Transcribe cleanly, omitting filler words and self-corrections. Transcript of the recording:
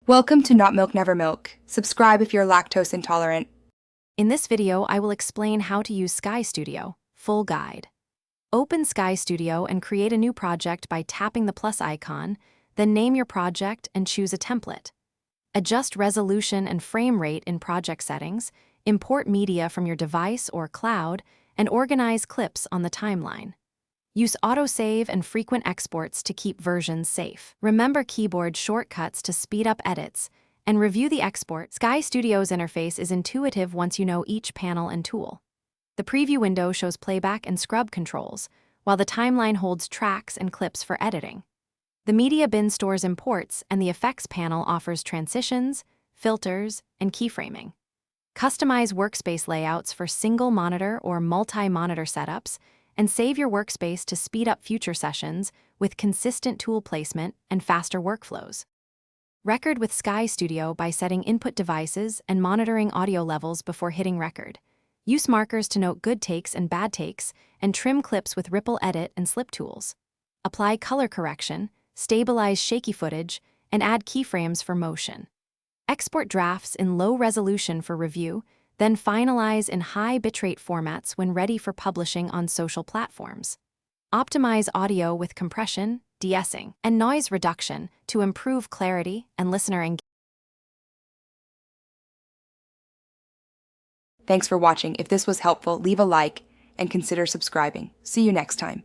Welcome to Not Milk Never Milk. Subscribe if you're lactose intolerant. In this video, I will explain how to use Sky Studio, full guide. Open Sky Studio and create a new project by tapping the plus icon, then name your project and choose a template. Adjust resolution and frame rate in project settings, import media from your device or cloud, and organize clips on the timeline. Use autosave and frequent exports to keep versions safe. Remember keyboard shortcuts to speed up edits, and review the export. Sky Studio's interface is intuitive once you know each panel and tool. The preview window shows playback and scrub controls, while the timeline holds tracks and clips for editing. The media bin stores imports, and the effects panel offers transitions, filters, and keyframing. Customize workspace layouts for single monitor or multi-monitor setups, and save your workspace to speed up future sessions with consistent tool placement and faster workflows. Record with Sky Studio by setting input devices and monitoring audio levels before hitting record. Use markers to note good takes and bad takes, and trim clips with ripple edit and slip tools. Apply color correction, stabilize shaky footage, and add keyframes for motion. Export drafts in low resolution for review, then finalize in high bitrate formats when ready for publishing on social platforms. Optimize audio with compression, de-essing, and noise reduction to improve clarity and listener engagement. Thanks for watching. If this was helpful, leave a like and consider subscribing. See you next time.